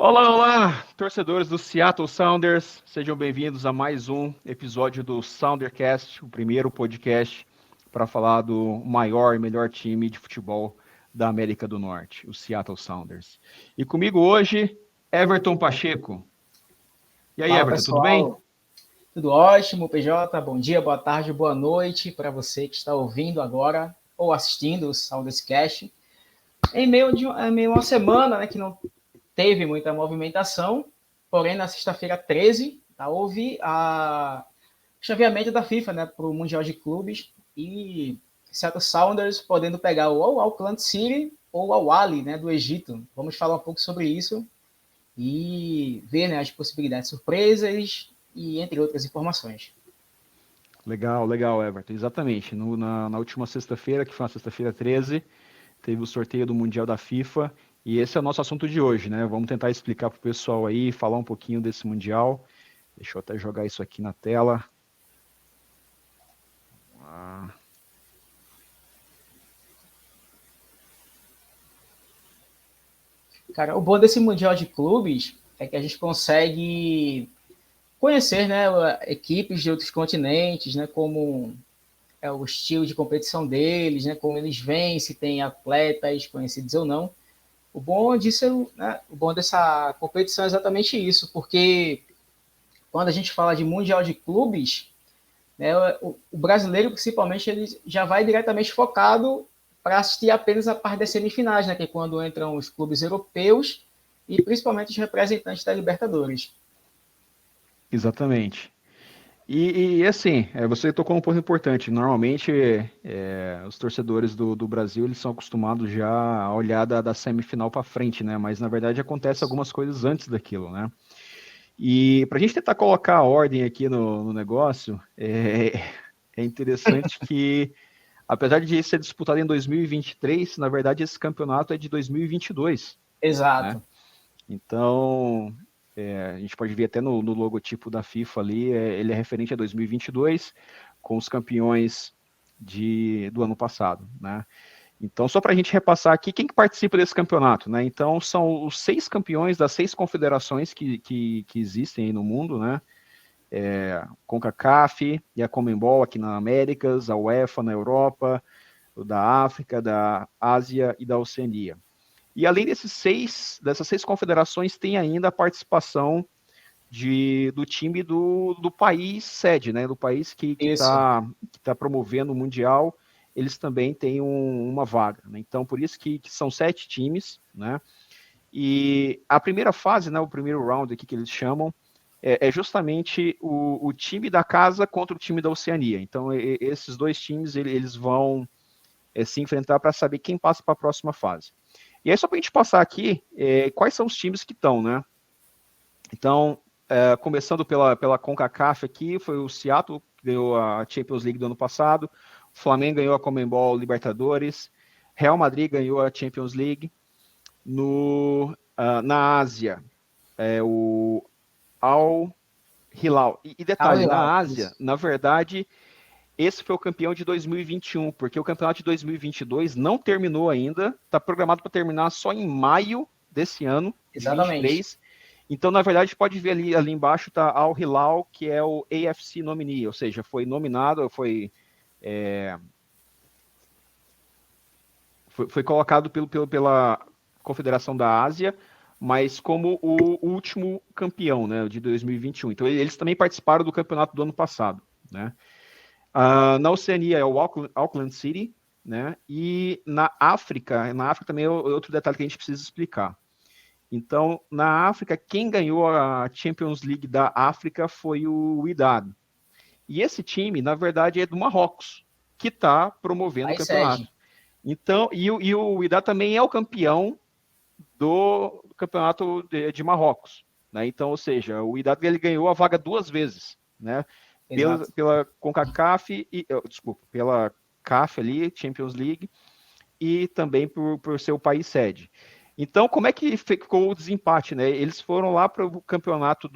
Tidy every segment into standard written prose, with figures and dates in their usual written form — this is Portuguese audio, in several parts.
Olá, olá, torcedores do Seattle Sounders, sejam bem-vindos a mais um episódio do Soundercast, o primeiro podcast para falar do maior e melhor time de futebol da América do Norte, o Seattle Sounders. E comigo hoje, Everton Pacheco. E aí, Fala Everton, tudo bem? pessoal, tudo ótimo, PJ? Bom dia, boa tarde, boa noite para você que está ouvindo agora ou assistindo o Soundcast. Em meio a uma semana, né, que não teve muita movimentação, porém na sexta-feira 13 houve a chaveamento da FIFA, né, para o Mundial de Clubes e Seattle Sounders podendo pegar ou o Auckland City ou o Al-Ahly, né, do Egito. Vamos falar um pouco sobre isso e ver, né, as possibilidades surpresas e entre outras informações. Legal, legal, Everton, exatamente. Na última sexta-feira, que foi a sexta-feira 13, teve o sorteio do Mundial da FIFA, e esse é o nosso assunto de hoje, né? Vamos tentar explicar para o pessoal aí, falar um pouquinho desse Mundial. Deixa eu até jogar isso aqui na tela. Ah, Cara, o bom desse Mundial de Clubes é que a gente consegue conhecer, né, equipes de outros continentes, né, como é o estilo de competição deles, né, como eles vêm, se tem atletas conhecidos ou não. O bom disso, né, o bom dessa competição é exatamente isso, porque quando a gente fala de Mundial de Clubes, né, o brasileiro, principalmente, ele já vai diretamente focado para assistir apenas a parte das semifinais, né, que é quando entram os clubes europeus e principalmente os representantes da Libertadores. exatamente. Assim, você tocou um ponto importante. Normalmente, os torcedores do Brasil eles são acostumados já a olhar da semifinal para frente, né? Mas na verdade acontece algumas coisas antes daquilo, né? E para a gente tentar colocar a ordem aqui no negócio, é interessante que, apesar de ser disputado em 2023, na verdade esse campeonato é de 2022, né? Exato. Então, a gente pode ver até no logotipo da FIFA ali, ele é referente a 2022, com os campeões do ano passado, né? Então, só para a gente repassar aqui, quem que participa desse campeonato, né? Então, são os 6 campeões das 6 confederações que existem aí no mundo, né? CONCACAF e a CONMEBOL aqui na Américas, a UEFA na Europa, da África, da Ásia e da Oceania. E além dessas seis confederações, tem ainda a participação do time do país sede, né? Do país que Isso. tá promovendo o Mundial, eles também têm uma vaga, né? Então, por isso que são 7 times, né? E a primeira fase, né? O primeiro round aqui que eles chamam, é justamente o time da casa contra o time da Oceania. Então, esses dois times, eles vão se enfrentar para saber quem passa para a próxima fase. E aí, só para a gente passar aqui, quais são os times que estão, né? Então, começando pela CONCACAF aqui, foi o Seattle, que ganhou a Champions League do ano passado, o Flamengo ganhou a Conmebol Libertadores, Real Madrid ganhou a Champions League, na Ásia, o Al Hilal. E Al detalhe, Hilal, na Ásia, isso. na verdade, esse foi o campeão de 2021, porque o campeonato de 2022 não terminou ainda, está programado para terminar só em maio desse ano, de Exatamente. 23. Então, na verdade, pode ver ali embaixo está Al Hilal, que é o AFC nominee, ou seja, foi nominado, foi colocado pela Confederação da Ásia, mas como o último campeão, né, de 2021. Então, eles também participaram do campeonato do ano passado, né? Na Oceania é o Auckland City, né? E na África também é outro detalhe que a gente precisa explicar. Então, na África, quem ganhou a Champions League da África foi o Wydad. E esse time, na verdade, é do Marrocos, que está promovendo o Aí sede. campeonato. Então, o Wydad também é o campeão do campeonato de Marrocos, né? Então, ou seja, o Wydad ele ganhou a vaga 2 vezes, né? Exato. Pela CONCACAF desculpa, pela CAF ali, Champions League, e também por ser o país sede. Então, como é que ficou o desempate, né? Eles foram lá para o campeonato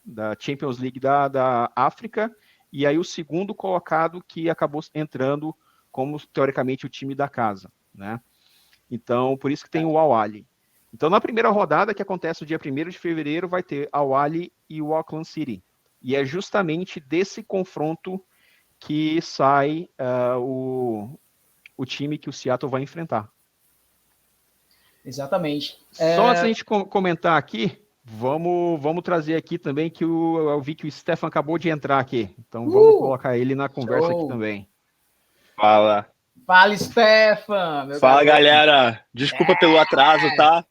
da Champions League da África, e aí o segundo colocado que acabou entrando como, teoricamente, o time da casa, né? Então, por isso que tem o Al-Ahly. Então, na primeira rodada, que acontece no dia 1º de fevereiro, vai ter Al Ahly e o Auckland City. E é justamente desse confronto que sai o time que o Seattle vai enfrentar. Exatamente. Só antes da gente comentar aqui, vamos trazer aqui também que eu vi que o Stefan acabou de entrar aqui. Então vamos colocar ele na conversa aqui também. Fala. Fala, Stefan! Fala, galera. Desculpa pelo atraso, tá?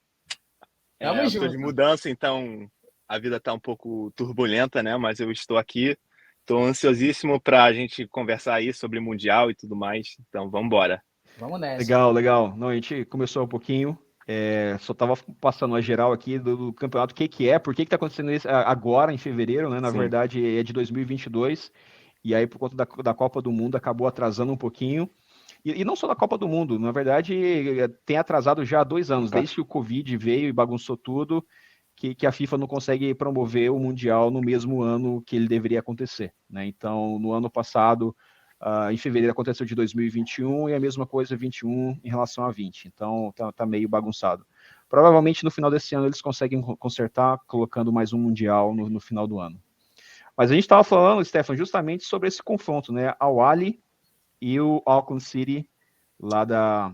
Tamo junto. Eu tô de mudança, então a vida tá um pouco turbulenta, né? Mas eu estou aqui. Tô ansiosíssimo pra gente conversar aí sobre Mundial e tudo mais. Então, vamos embora. Vamos nessa. Legal. Não, a gente começou um pouquinho. Só tava passando a geral aqui do campeonato, por que tá acontecendo isso agora, em fevereiro, né? Na Sim. verdade, é de 2022. E aí, por conta da Copa do Mundo, acabou atrasando um pouquinho. E não só da Copa do Mundo, na verdade, tem atrasado já há 2 anos, desde que o Covid veio e bagunçou tudo, que a FIFA não consegue promover o Mundial no mesmo ano que ele deveria acontecer, né? Então, no ano passado, em fevereiro, aconteceu de 2021 e a mesma coisa 21 em relação a 20. Então, tá meio bagunçado. Provavelmente, no final desse ano, eles conseguem consertar, colocando mais um Mundial no final do ano. Mas a gente estava falando, Stefan, justamente sobre esse confronto, né? Al Ahly e o Auckland City, lá da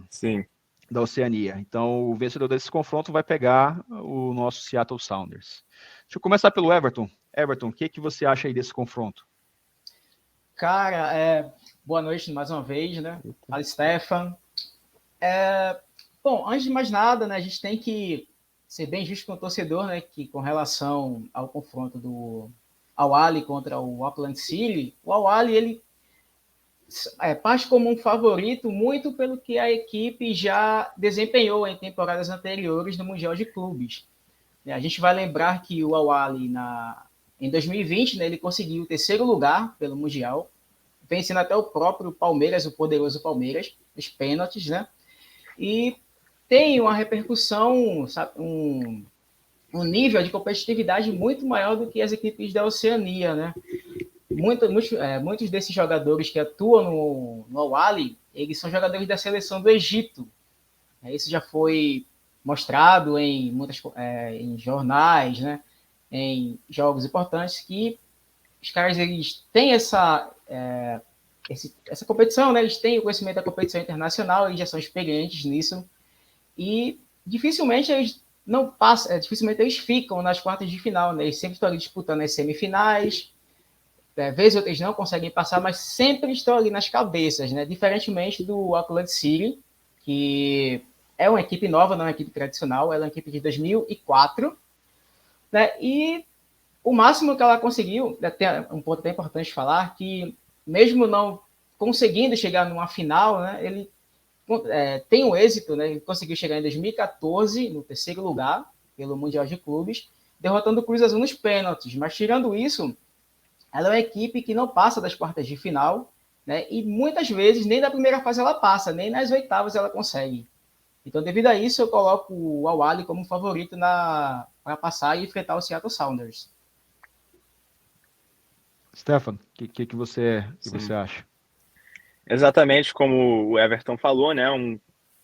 Oceania. Então, o vencedor desse confronto vai pegar o nosso Seattle Sounders. Deixa eu começar pelo Everton. Everton, o que você acha aí desse confronto? Cara, boa noite mais uma vez, né? Fala, Stefan. Bom, antes de mais nada, né, a gente tem que ser bem justo com o torcedor, né? Que com relação ao confronto do Al Ahly contra o Auckland City, o Al Ahly, ele parte como um favorito muito pelo que a equipe já desempenhou em temporadas anteriores no Mundial de Clubes. A gente vai lembrar que o Al Ahly em 2020, né, ele conseguiu o 3º lugar pelo Mundial, vencendo até o próprio Palmeiras, o poderoso Palmeiras, os pênaltis, né? E tem uma repercussão, sabe, um nível de competitividade muito maior do que as equipes da Oceania, né? Muitos desses jogadores que atuam no Al Ahly, eles são jogadores da seleção do Egito. Isso já foi mostrado em em jornais, né? Em jogos importantes, que os caras eles têm essa competição, né? Eles têm o conhecimento da competição internacional, eles já são experientes nisso, e dificilmente eles não passam, dificilmente eles ficam nas quartas de final, né? Eles sempre estão ali disputando as semifinais. Vezes outras não conseguem passar, mas sempre estão ali nas cabeças, né? Diferentemente do Auckland City, que é uma equipe nova, não é uma equipe tradicional, ela é uma equipe de 2004, né? E o máximo que ela conseguiu, tem um ponto bem importante de falar, que mesmo não conseguindo chegar numa final, né, ele tem um êxito, né? Ele conseguiu chegar em 2014 no 3º lugar pelo Mundial de Clubes, derrotando o Cruz Azul nos pênaltis. Mas tirando isso, ela é uma equipe que não passa das quartas de final, né? E muitas vezes nem da primeira fase ela passa, nem nas oitavas ela consegue. Então, devido a isso, eu coloco o Al Ahly como favorito para passar e enfrentar o Seattle Sounders. Stefan, o que você acha? Exatamente como o Everton falou, né?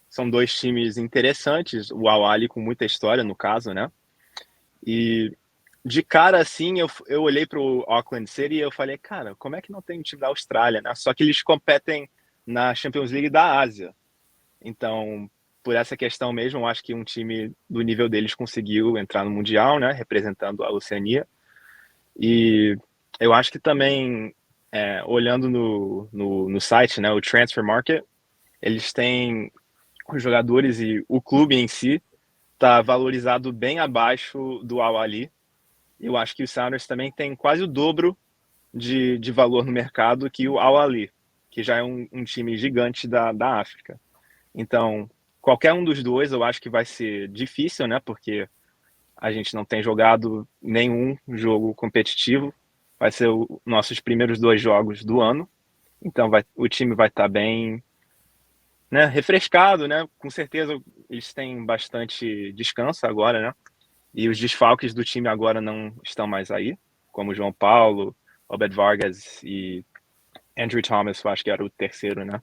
São 2 times interessantes, o Al Ahly com muita história, no caso, né? E de cara, assim, eu olhei para o Auckland City e eu falei, cara, como é que não tem um time da Austrália, né? Só que eles competem na Champions League da Ásia. Então, por essa questão mesmo, eu acho que um time do nível deles conseguiu entrar no Mundial, né? Representando a Oceania. E eu acho que também, olhando no site, né? O Transfer Market, eles têm os jogadores e o clube em si está valorizado bem abaixo do Al Ahly. Eu acho que o Sounders também tem quase o dobro de valor no mercado que o Al Ahly, que já é um time gigante da África. Então, qualquer um dos dois eu acho que vai ser difícil, né? Porque a gente não tem jogado nenhum jogo competitivo. Vai ser os nossos primeiros 2 jogos do ano. Então, o time vai estar bem, né, refrescado, né? Com certeza eles têm bastante descanso agora, né? E os desfalques do time agora não estão mais aí, como João Paulo, Obed Vargas e Andrew Thomas, eu acho que era o 3º, né?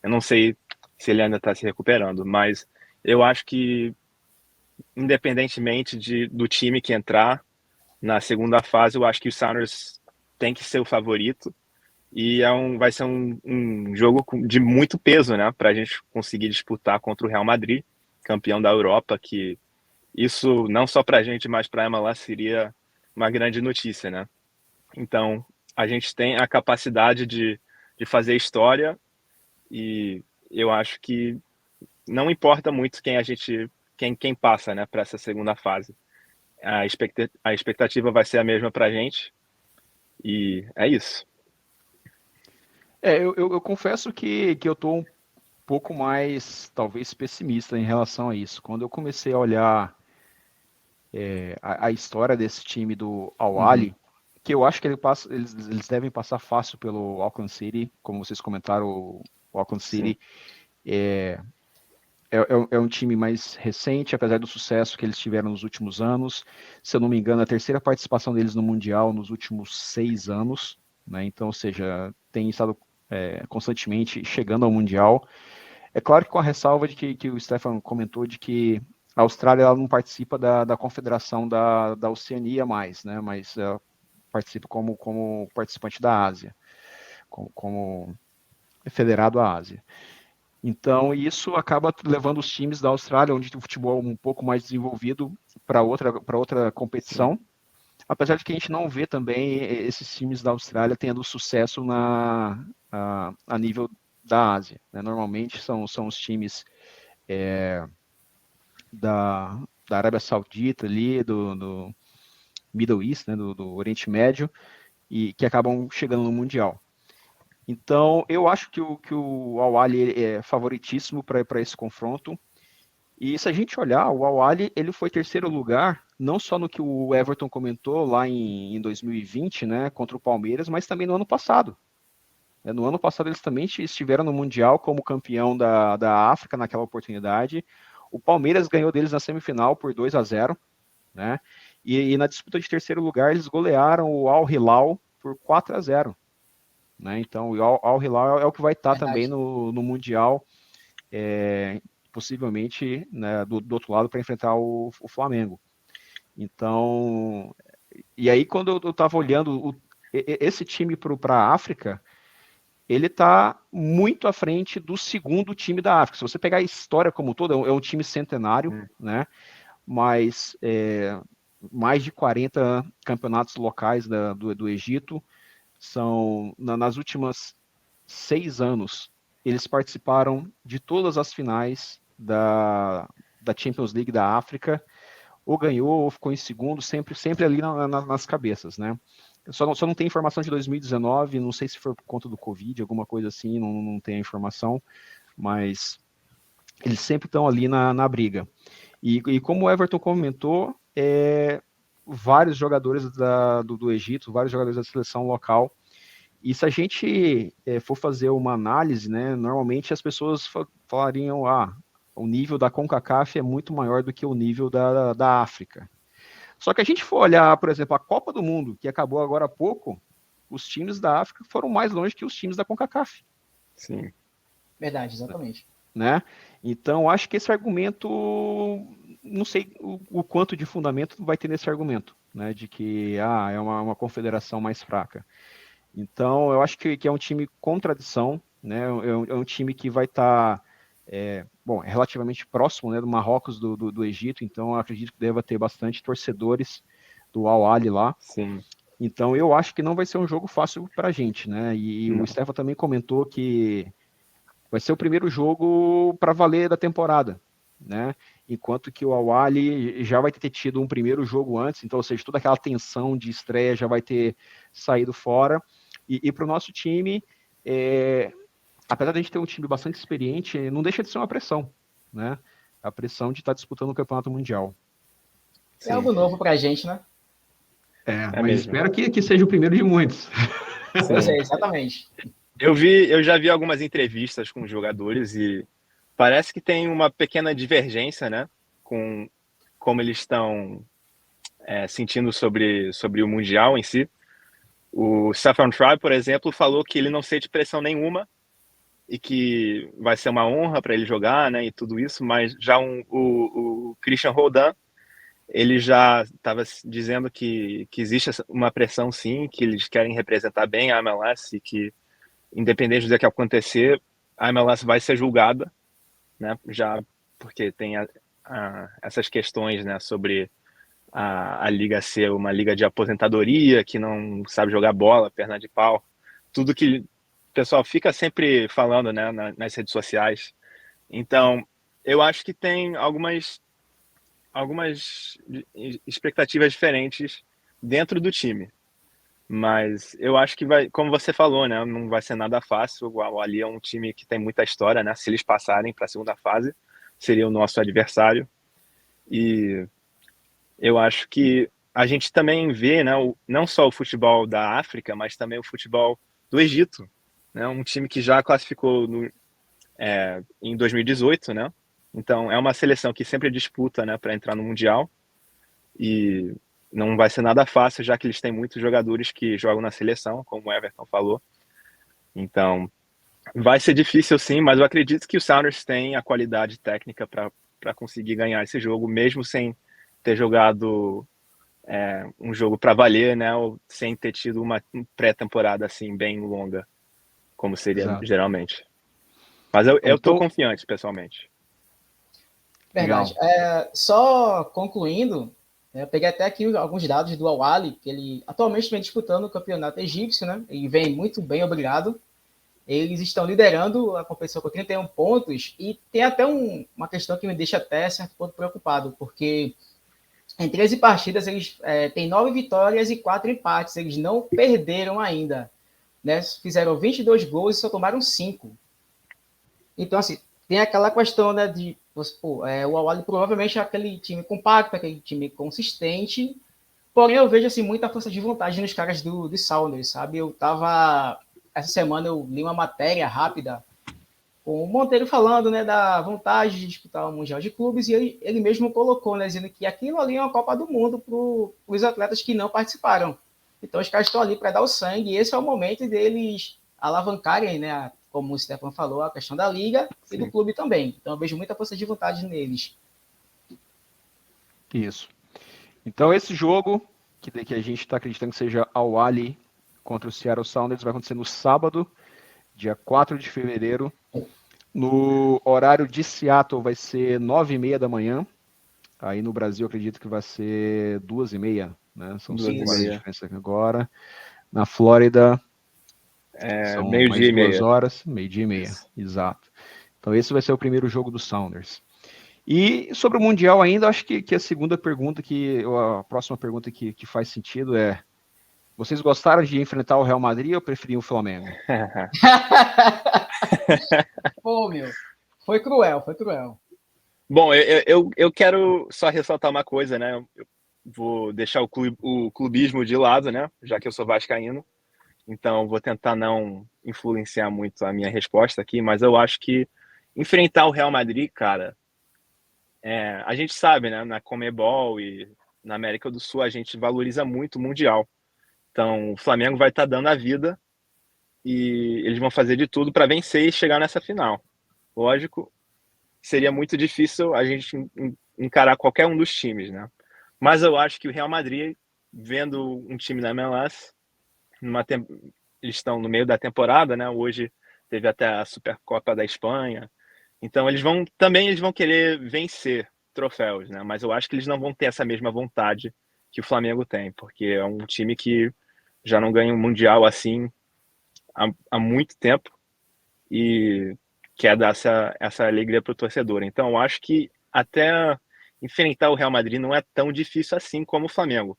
Eu não sei se ele ainda está se recuperando, mas eu acho que independentemente do time que entrar na segunda fase, eu acho que o Sounders tem que ser o favorito. E vai ser um jogo de muito peso, né? Para a gente conseguir disputar contra o Real Madrid, campeão da Europa, que isso não só para a gente, mas para a MLS seria uma grande notícia, né? Então, a gente tem a capacidade de fazer história e eu acho que não importa muito quem passa, né, para essa segunda fase. A expectativa vai ser a mesma para a gente e é isso. Eu confesso que eu estou um pouco mais, talvez, pessimista em relação a isso. Quando eu comecei a olhar a história desse time do Al-Ahly, que eu acho que eles devem passar fácil pelo Auckland City, como vocês comentaram, o Auckland City é um time mais recente, apesar do sucesso que eles tiveram nos últimos anos. Se eu não me engano, a terceira participação deles no Mundial nos últimos 6 anos, né? Então, ou seja, tem estado constantemente chegando ao Mundial. É claro que com a ressalva de que o Stefan comentou de que a Austrália ela não participa da confederação da Oceania mais, né? Mas ela participa como participante da Ásia, como federado à Ásia. Então, isso acaba levando os times da Austrália, onde o futebol é um pouco mais desenvolvido, para outra competição. Sim. Apesar de que a gente não vê também esses times da Austrália tendo sucesso a nível da Ásia. Né? Normalmente são os times da Arábia Saudita, ali, do Middle East, né? do Oriente Médio, e que acabam chegando no Mundial. Então, eu acho que o Al-Ahly é favoritíssimo para esse confronto. E se a gente olhar, o Al-Ahly ele foi terceiro lugar, não só no que o Everton comentou lá em 2020, né, contra o Palmeiras, mas também no ano passado. No ano passado eles também estiveram no Mundial como campeão da África naquela oportunidade. O Palmeiras ganhou deles na semifinal por 2-0, né? E na disputa de terceiro lugar eles golearam o Al Hilal por 4-0. Né? Então, o Al Hilal é o que vai estar também no Mundial, possivelmente, né, do outro lado para enfrentar o Flamengo. Então, e aí quando eu estava olhando esse time para a África, ele está muito à frente do segundo time da África. Se você pegar a história como toda, é um time centenário, né? Mas mais de 40 campeonatos locais do Egito. São, nas últimas 6 anos, eles participaram de todas as finais da Champions League da África, ou ganhou, ou ficou em segundo, sempre ali nas cabeças, né? Só não tem informação de 2019, não sei se foi por conta do Covid, alguma coisa assim, não tem a informação, mas eles sempre estão ali na briga. E como o Everton comentou, vários jogadores do Egito, vários jogadores da seleção local. E se a gente for fazer uma análise, né, normalmente as pessoas falariam, o nível da CONCACAF é muito maior do que o nível da África. Só que a gente for olhar, por exemplo, a Copa do Mundo, que acabou agora há pouco, os times da África foram mais longe que os times da CONCACAF. Sim. Verdade, exatamente. Né? Então, acho que esse argumento, não sei o quanto de fundamento vai ter nesse argumento, né, de que é uma confederação mais fraca. Então, eu acho que é um time com tradição, né? É um time que vai estar, relativamente próximo, né, do Marrocos, do Egito, então eu acredito que deva ter bastante torcedores do Al-Ahly lá. Sim. Então, eu acho que não vai ser um jogo fácil para a gente, né? E o Stefan também comentou que vai ser o primeiro jogo para valer da temporada, né? Enquanto que o Al-Ahly já vai ter tido um primeiro jogo antes, então, ou seja, toda aquela tensão de estreia já vai ter saído fora. E para o nosso time, apesar de a gente ter um time bastante experiente, não deixa de ser uma pressão, né? A pressão de estar disputando o Campeonato Mundial. É algo novo para a gente, né? Mas mesmo. Espero que seja o primeiro de muitos. Pois é, exatamente. Eu já vi algumas entrevistas com jogadores e parece que tem uma pequena divergência, né? Com como eles estão sentindo sobre o Mundial em si. O Stefan Fry, por exemplo, falou que ele não sente pressão nenhuma e que vai ser uma honra para ele jogar, né, e tudo isso, mas já o Christian Roldan, ele já estava dizendo que existe uma pressão, sim, que eles querem representar bem a MLS e que, independente do que acontecer, a MLS vai ser julgada, né, já porque tem essas questões, né, sobre a liga ser uma liga de aposentadoria, que não sabe jogar bola, perna de pau, tudo que o pessoal fica sempre falando, né, nas redes sociais. Então, eu acho que tem algumas expectativas diferentes dentro do time. Mas eu acho que vai, como você falou, né, não vai ser nada fácil. O Ali é um time que tem muita história, né? Se eles passarem para a segunda fase, seria o nosso adversário. E eu acho que a gente também vê, né, não só o futebol da África, mas também o futebol do Egito, né? Um time que já classificou em 2018, né? Então é uma seleção que sempre disputa, né, para entrar no Mundial, e não vai ser nada fácil, já que eles têm muitos jogadores que jogam na seleção, como o Everton falou. Então vai ser difícil, sim, mas eu acredito que o Sounders tem a qualidade técnica para conseguir ganhar esse jogo, mesmo sem ter jogado um jogo para valer, né, ou sem ter tido uma pré-temporada assim bem longa, como seria Exato. geralmente. Mas eu tô Então, confiante, pessoalmente. Verdade. legal. Só concluindo, eu peguei até aqui alguns dados do Al-Ahly, que ele atualmente vem disputando o campeonato egípcio, né? E vem muito bem, obrigado. Eles estão liderando a competição com 31 pontos e tem até uma questão que me deixa até certo ponto preocupado, porque em 13 partidas eles têm 9 vitórias e 4 empates, eles não perderam ainda, né? Fizeram 22 gols e só tomaram 5. Então, assim, tem aquela questão, né, de pô, o Al-Ahly provavelmente é aquele time compacto, aquele time consistente, porém eu vejo assim muita força de vontade nos caras do Sounders, sabe? Essa semana eu li uma matéria rápida com o Monteiro falando, né, da vontade de disputar o Mundial de Clubes, e ele mesmo colocou, né, dizendo que aquilo ali é uma Copa do Mundo para os atletas que não participaram. Então os caras estão ali para dar o sangue, e esse é o momento deles alavancarem, né, como o Stefan falou, a questão da liga e do clube também. Então eu vejo muita força de vontade neles. Isso. Então, esse jogo, que a gente está acreditando que seja Al-Ahly contra o Seattle Sounders, vai acontecer no sábado, dia 4 de fevereiro. No horário de Seattle vai ser 9h30 da manhã. Aí no Brasil acredito que vai ser 2h30, né? São 5 horas de diferença agora. Na Flórida são mais 2 horas, meio-dia e meia. Isso. Exato. Então esse vai ser o primeiro jogo do Sounders. E sobre o Mundial ainda, acho que a segunda pergunta, a próxima pergunta que faz sentido é: vocês gostaram de enfrentar o Real Madrid ou preferiam o Flamengo? Pô, meu, foi cruel, foi cruel. Bom, eu quero só ressaltar uma coisa, né? Eu vou deixar o clubismo de lado, né? Já que eu sou vascaíno. Então, vou tentar não influenciar muito a minha resposta aqui, mas eu acho que enfrentar o Real Madrid, cara, a gente sabe, né? Na Conmebol e na América do Sul, a gente valoriza muito o Mundial. Então, o Flamengo vai estar dando a vida e eles vão fazer de tudo para vencer e chegar nessa final. Lógico, seria muito difícil a gente encarar qualquer um dos times, né? Mas eu acho que o Real Madrid, vendo um time da MLS, eles estão no meio da temporada, né? Hoje teve até a Supercopa da Espanha. Então eles vão querer vencer troféus, né? Mas eu acho que eles não vão ter essa mesma vontade que o Flamengo tem, porque é um time que já não ganha um mundial assim há muito tempo e quer dar essa alegria para o torcedor. Então eu acho que até enfrentar o Real Madrid não é tão difícil assim como o Flamengo.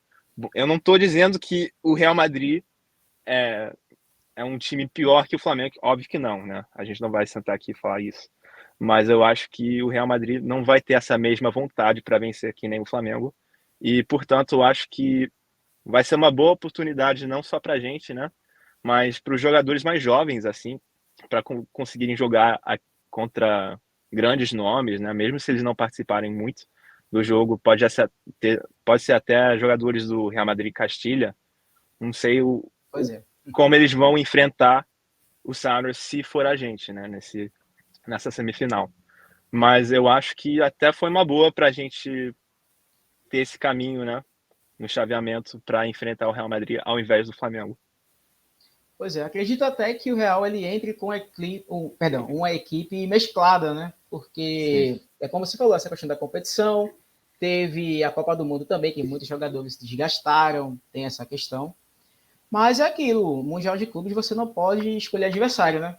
Eu não estou dizendo que o Real Madrid é um time pior que o Flamengo, óbvio que não, né? A gente não vai sentar aqui e falar isso. Mas eu acho que o Real Madrid não vai ter essa mesma vontade para vencer que nem o Flamengo. E, portanto, eu acho que vai ser uma boa oportunidade não só para a gente, né? Mas para os jogadores mais jovens, assim, para conseguirem jogar contra grandes nomes, né? Mesmo se eles não participarem muito do jogo, pode ser até jogadores do Real Madrid Castilha. Não sei como eles vão enfrentar o Sounders se for a gente, né, nessa semifinal. Mas eu acho que até foi uma boa para a gente ter esse caminho, né, no chaveamento para enfrentar o Real Madrid ao invés do Flamengo. Pois é, acredito até que o Real ele entre com uma equipe mesclada, né? Porque é como você falou, essa questão da competição, teve a Copa do Mundo também, que muitos jogadores desgastaram, tem essa questão. Mas é aquilo, o Mundial de Clubes você não pode escolher adversário, né?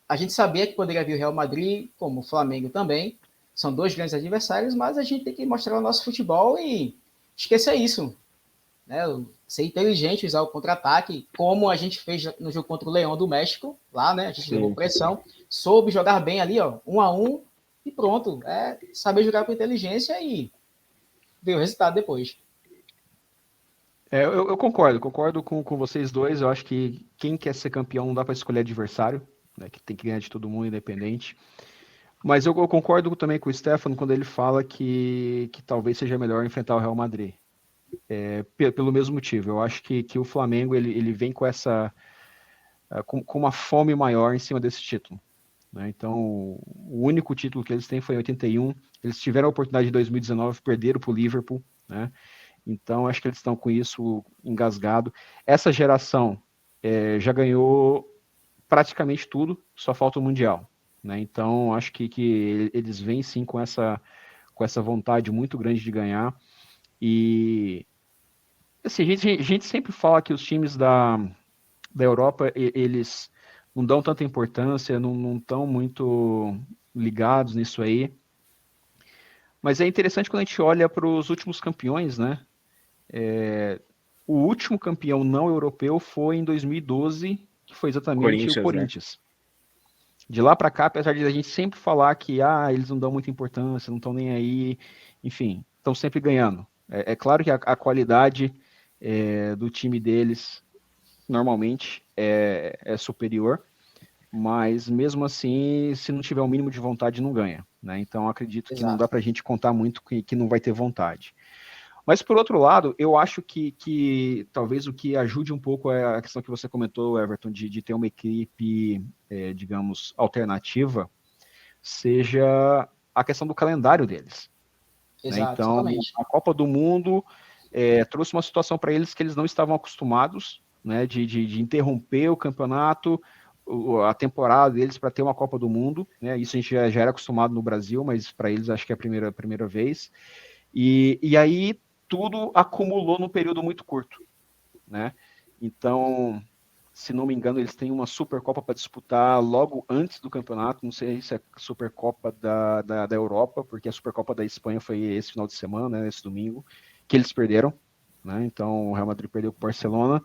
A gente sabia que poderia vir o Real Madrid, como o Flamengo também, são dois grandes adversários, mas a gente tem que mostrar o nosso futebol e esquecer isso, né? Ser inteligente, usar o contra-ataque, como a gente fez no jogo contra o Leão do México, lá, né? A gente levou pressão, soube jogar bem ali, ó, 1-1, e pronto. É saber jogar com inteligência e ver o resultado depois. Eu concordo com vocês dois. Eu acho que quem quer ser campeão não dá para escolher adversário, né? Que tem que ganhar de todo mundo, independente. Mas eu concordo também com o Stefano quando ele fala que talvez seja melhor enfrentar o Real Madrid. Pelo mesmo motivo. Eu acho que o Flamengo ele vem com com uma fome maior em cima desse título, né? Então, o único título que eles têm foi em 81. Eles tiveram a oportunidade em 2019, perderam para o Liverpool, né? Então, acho que eles estão com isso engasgado. Essa geração já ganhou praticamente tudo, só falta o Mundial, né? Então, acho que eles vêm sim com essa vontade muito grande de ganhar. E assim, a gente sempre fala que os times da Europa, eles não dão tanta importância, não estão muito ligados nisso aí. Mas é interessante quando a gente olha para os últimos campeões, né? O último campeão não europeu foi em 2012, que foi exatamente o Corinthians. Né? De lá para cá, apesar de a gente sempre falar que eles não dão muita importância, não estão nem aí, enfim, estão sempre ganhando. É claro que a qualidade do time deles normalmente é superior, mas mesmo assim, se não tiver o mínimo de vontade, não ganha, né? Então acredito que não dá para a gente contar muito que não vai ter vontade. Mas por outro lado, eu acho que talvez o que ajude um pouco é a questão que você comentou, Everton, de ter uma equipe, digamos, alternativa, seja a questão do calendário deles. Né? Então, a Copa do Mundo trouxe uma situação para eles que eles não estavam acostumados, né, de interromper o campeonato, a temporada deles para ter uma Copa do Mundo, né? Isso a gente já era acostumado no Brasil, mas para eles acho que é a primeira vez. E aí tudo acumulou num período muito curto, né? Então, se não me engano, eles têm uma Supercopa para disputar logo antes do campeonato. Não sei se é a Supercopa da Europa, porque a Supercopa da Espanha foi esse final de semana, né, esse domingo, que eles perderam, né? Então o Real Madrid perdeu para o Barcelona.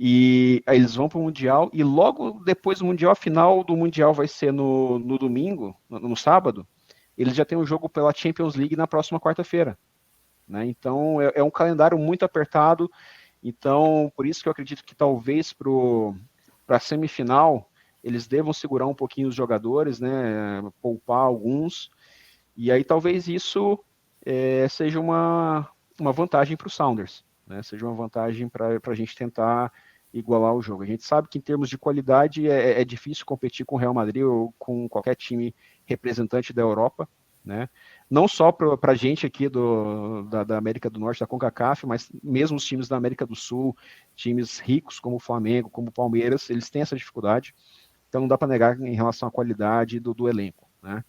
E aí eles vão para o Mundial, e logo depois do Mundial, a final do Mundial vai ser no domingo, no sábado. Eles já têm um jogo pela Champions League na próxima quarta-feira, né? Então é um calendário muito apertado. Então, por isso que eu acredito que talvez para a semifinal eles devam segurar um pouquinho os jogadores, né? Poupar alguns, e aí talvez isso seja uma vantagem para o Sounders, né? Seja uma vantagem para a gente tentar igualar o jogo. A gente sabe que em termos de qualidade é difícil competir com o Real Madrid ou com qualquer time representante da Europa, né? Não só para a gente aqui da América do Norte, da CONCACAF, mas mesmo os times da América do Sul, times ricos como o Flamengo, como o Palmeiras, eles têm essa dificuldade. Então não dá para negar em relação à qualidade do elenco, né?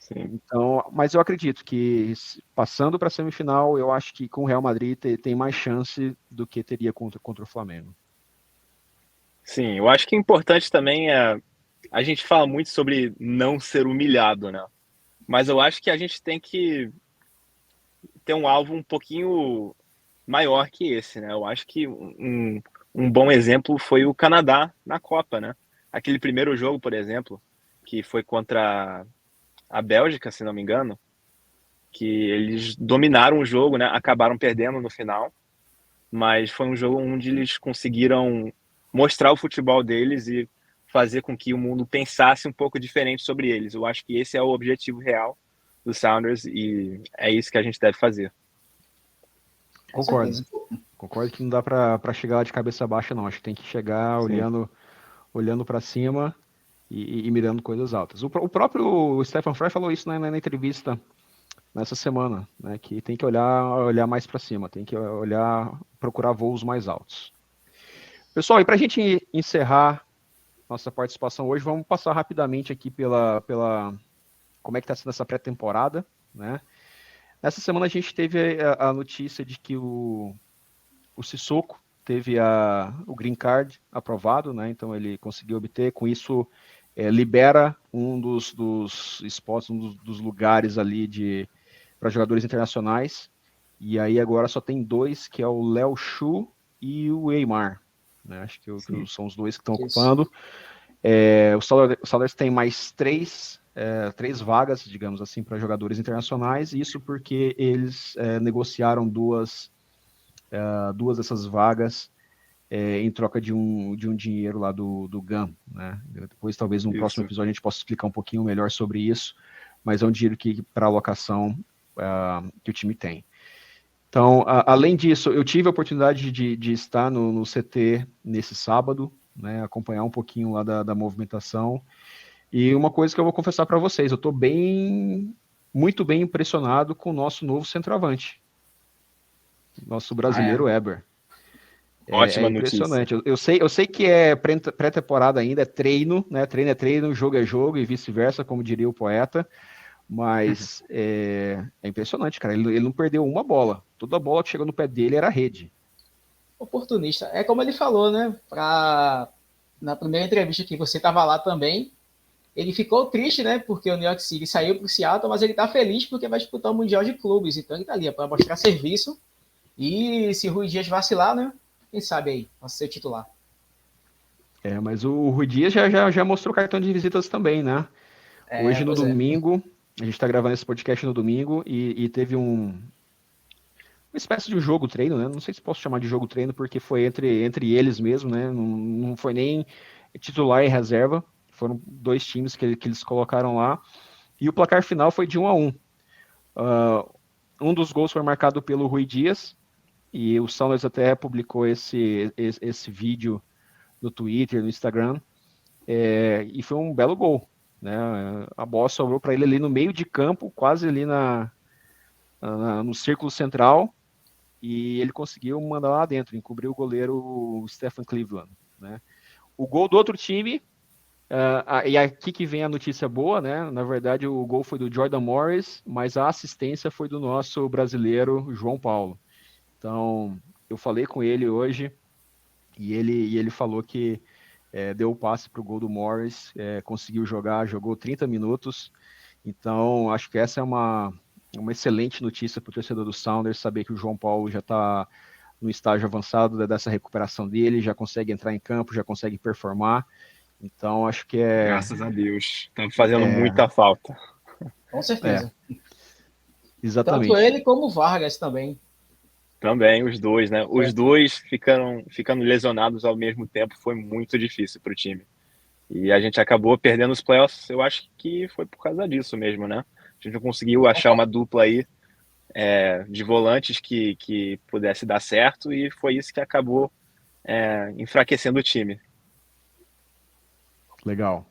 Sim. Então, mas eu acredito que passando para a semifinal, eu acho que com o Real Madrid tem mais chance do que teria contra o Flamengo. Sim, eu acho que é importante também a gente fala muito sobre não ser humilhado, né? Mas eu acho que a gente tem que ter um alvo um pouquinho maior que esse, né? Eu acho que um bom exemplo foi o Canadá na Copa, né? Aquele primeiro jogo, por exemplo, que foi contra a Bélgica, se não me engano, que eles dominaram o jogo, né? Acabaram perdendo no final, mas foi um jogo onde eles conseguiram mostrar o futebol deles e fazer com que o mundo pensasse um pouco diferente sobre eles. Eu acho que esse é o objetivo real do Sounders e é isso que a gente deve fazer. Concordo que não dá para chegar lá de cabeça baixa, não. Acho que tem que chegar olhando olhando para cima e mirando coisas altas. O próprio Stephen Fry falou isso na entrevista nessa semana, né, que tem que olhar mais para cima, tem que procurar voos mais altos. Pessoal, e para a gente encerrar nossa participação hoje, vamos passar rapidamente aqui pela como é que está sendo essa pré-temporada, né? Nessa semana a gente teve a notícia de que o Sissoko teve o green card aprovado, né? Então ele conseguiu obter, com isso libera um dos spots, um dos lugares ali para jogadores internacionais, e aí agora só tem 2, que é o Léo Xu e o Eymar, né? Acho que são os 2 que estão ocupando. O Sounders tem mais 3 vagas, digamos assim, para jogadores internacionais, isso porque eles negociaram duas dessas vagas em troca de um dinheiro lá do GAN, né? Depois, talvez, no próximo episódio, a gente possa explicar um pouquinho melhor sobre isso, mas é um dinheiro que para alocação que o time tem. Então, além disso, eu tive a oportunidade de estar no CT nesse sábado, né, acompanhar um pouquinho lá da movimentação, e uma coisa que eu vou confessar para vocês, eu estou muito bem impressionado com o nosso novo centroavante, nosso brasileiro Eber. Ótima impressionante. Notícia. Eu sei que é pré-temporada ainda, é treino, né? Treino é treino, jogo é jogo e vice-versa, como diria o poeta. Mas é impressionante, cara. Ele não perdeu uma bola. Toda bola que chegou no pé dele era rede. Oportunista. É como ele falou, né? Na primeira entrevista que você estava lá também, ele ficou triste, né? Porque o New York City saiu para o Seattle, mas ele está feliz porque vai disputar o Mundial de Clubes. Então ele está ali para mostrar serviço. E se o Rui Dias vacilar, né? Quem sabe aí, vai ser titular. Mas o Rui Dias já mostrou cartão de visitas também, né? Hoje no domingo, a gente está gravando esse podcast no domingo e teve uma espécie de um jogo-treino, né? Não sei se posso chamar de jogo-treino porque foi entre eles mesmo, né? Não foi nem titular e reserva. Foram 2 times que eles colocaram lá. E o placar final foi de 1-1. Um dos gols foi marcado pelo Rui Dias, e o Sounders até publicou esse vídeo no Twitter, no Instagram, e foi um belo gol, né? A bola sobrou para ele ali no meio de campo, quase ali no círculo central, e ele conseguiu mandar lá dentro, encobriu o goleiro Stephen Cleveland, né? O gol do outro time, e aqui que vem a notícia boa, né? Na verdade, o gol foi do Jordan Morris, mas a assistência foi do nosso brasileiro João Paulo. Então, eu falei com ele hoje e ele falou que deu o passe para o gol do Morris, conseguiu jogou 30 minutos. Então, acho que essa é uma excelente notícia para o torcedor do Sounders, saber que o João Paulo já está no estágio avançado dessa recuperação dele, já consegue entrar em campo, já consegue performar. Então, acho que Graças a Deus. Está fazendo muita falta. Com certeza. Exatamente. Tanto ele como o Vargas também. Também, os dois, né? Os dois ficando lesionados ao mesmo tempo foi muito difícil para o time. E a gente acabou perdendo os playoffs, eu acho que foi por causa disso mesmo, né? A gente não conseguiu achar uma dupla aí de volantes que pudesse dar certo, e foi isso que acabou enfraquecendo o time. Legal,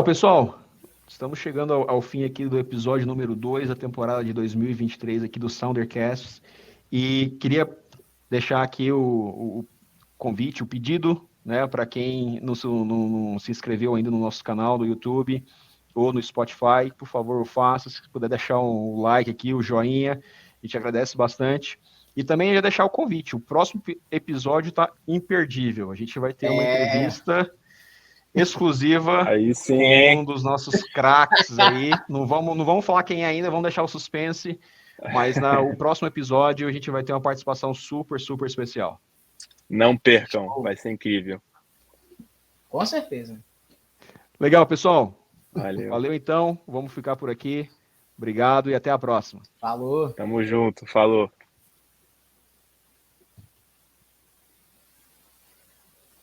pessoal. Estamos chegando ao fim aqui do episódio número 2 da temporada de 2023 aqui do Soundercast. E queria deixar aqui o convite, o pedido, né, para quem não se inscreveu ainda no nosso canal do YouTube ou no Spotify, por favor, faça. Se puder deixar um like aqui, o joinha, a gente agradece bastante. E também já deixar o convite. O próximo episódio está imperdível. A gente vai ter uma entrevista exclusiva aí sim, com um dos nossos craques aí. Não vamos falar quem é ainda, vamos deixar o suspense. Mas o próximo episódio a gente vai ter uma participação super, super especial. Não percam, vai ser incrível. Com certeza. Legal, pessoal. Valeu Então. Vamos ficar por aqui. Obrigado e até a próxima. Falou. Tamo junto. Falou.